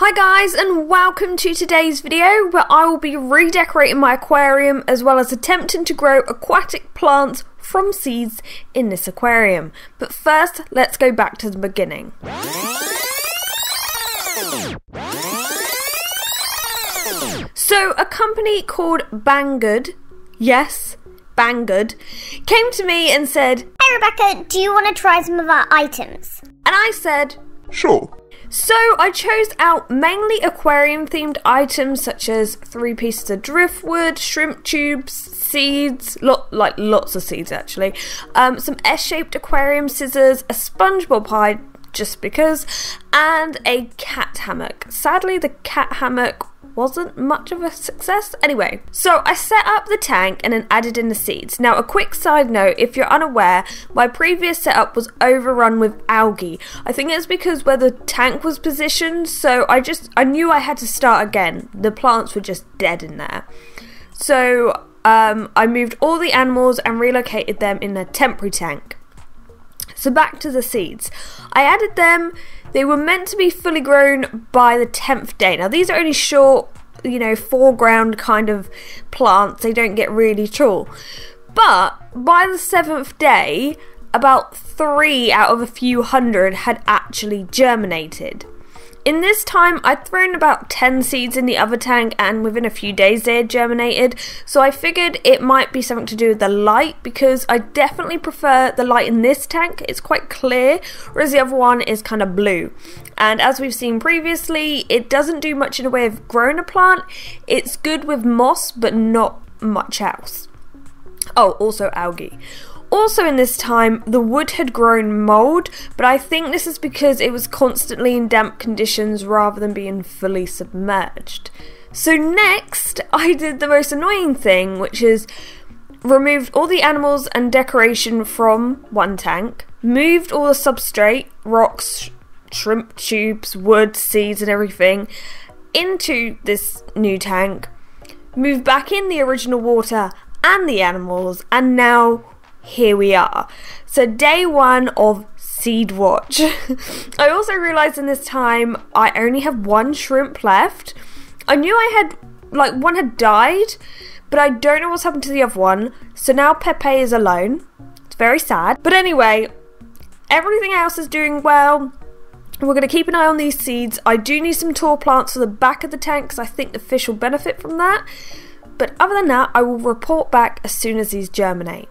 Hi guys, and welcome to today's video where I will be redecorating my aquarium as well as attempting to grow aquatic plants from seeds in this aquarium. But first, let's go back to the beginning. So a company called Banggood, yes, Banggood, came to me and said, "Hey Rebecca, do you want to try some of our items?" And I said, "Sure." So I chose out mainly aquarium themed items such as 3 pieces of driftwood, shrimp tubes, seeds, lots of seeds actually, some S-shaped aquarium scissors, a SpongeBob hide just because, and a cat hammock. Sadly the cat hammock wasn't much of a success. Anyway, so I set up the tank and then added in the seeds. Now a quick side note, if you're unaware, my previous setup was overrun with algae. I think it's because where the tank was positioned, so I knew I had to start again. The plants were just dead in there. So I moved all the animals and relocated them in a temporary tank. So back to the seeds. I added them. They were meant to be fully grown by the 10th day. Now these are only short, foreground kind of plants. They don't get really tall. But by the 7th day, about 3 out of a few hundred had actually germinated. In this time, I'd thrown about 10 seeds in the other tank and within a few days they had germinated, so I figured it might be something to do with the light because I definitely prefer the light in this tank. It's quite clear, whereas the other one is kind of blue. And as we've seen previously, it doesn't do much in the way of growing a plant. It's good with moss, but not much else. Oh, also algae. Also in this time, the wood had grown mould, but I think this is because it was constantly in damp conditions rather than being fully submerged. So next, I did the most annoying thing, which is removed all the animals and decoration from one tank, moved all the substrate, rocks, shrimp tubes, wood, seeds and everything into this new tank, moved back in the original water and the animals, and now here we are. So day 1 of seed watch. I also realised in this time I only have 1 shrimp left. I knew I had, one had died, but I don't know what's happened to the other one. So now Pepe is alone. It's very sad. But anyway, everything else is doing well. We're going to keep an eye on these seeds. I do need some tall plants for the back of the tank because I think the fish will benefit from that. But other than that, I will report back as soon as these germinate.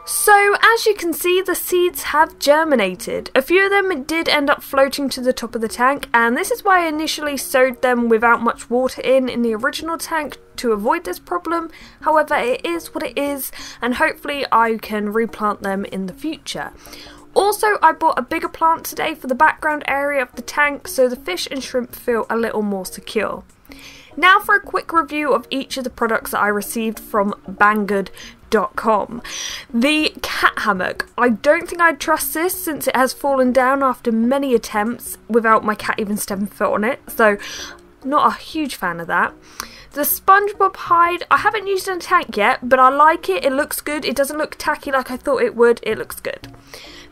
So as you can see, the seeds have germinated. A few of them did end up floating to the top of the tank, and this is why I initially sowed them without much water in the original tank to avoid this problem. However, it is what it is, and hopefully I can replant them in the future. Also, I bought a bigger plant today for the background area of the tank so the fish and shrimp feel a little more secure. Now for a quick review of each of the products that I received from Banggood.com. The cat hammock. I don't think I'd trust this since it has fallen down after many attempts without my cat even stepping foot on it, so not a huge fan of that. The SpongeBob hide, I haven't used it in a tank yet, but I like it. It looks good. It doesn't look tacky like I thought it would. It looks good.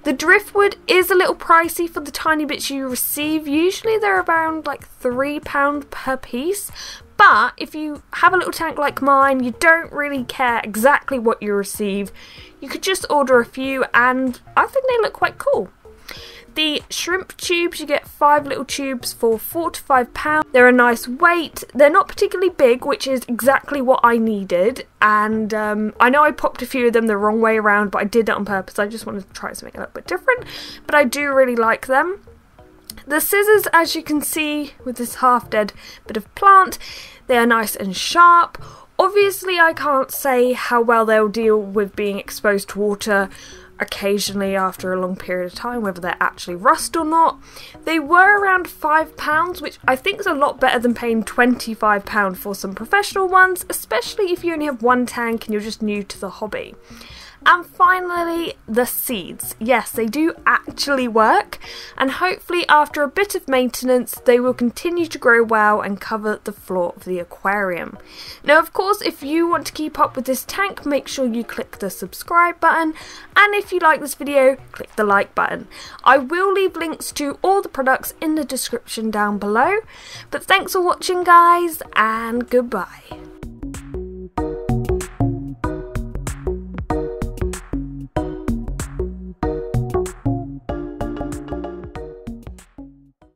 The driftwood is a little pricey for the tiny bits you receive. Usually they're around £3 per piece. But if you have a little tank like mine, you don't really care exactly what you receive. You could just order a few and I think they look quite cool. The shrimp tubes, you get 5 little tubes for £4 to £5. They're a nice weight. They're not particularly big, which is exactly what I needed. And I know I popped a few of them the wrong way around, but I did that on purpose. I just wanted to try something a little bit different. But I do really like them. The scissors, as you can see with this half-dead bit of plant, they are nice and sharp. Obviously, I can't say how well they'll deal with being exposed to water occasionally after a long period of time, whether they're actually rust or not. They were around £5, which I think is a lot better than paying £25 for some professional ones, especially if you only have one tank and you're just new to the hobby. And finally, the seeds. Yes, they do actually work, and hopefully after a bit of maintenance they will continue to grow well and cover the floor of the aquarium. Now of course, if you want to keep up with this tank, make sure you click the subscribe button, and if you like this video, click the like button. I will leave links to all the products in the description down below, but thanks for watching guys, and goodbye.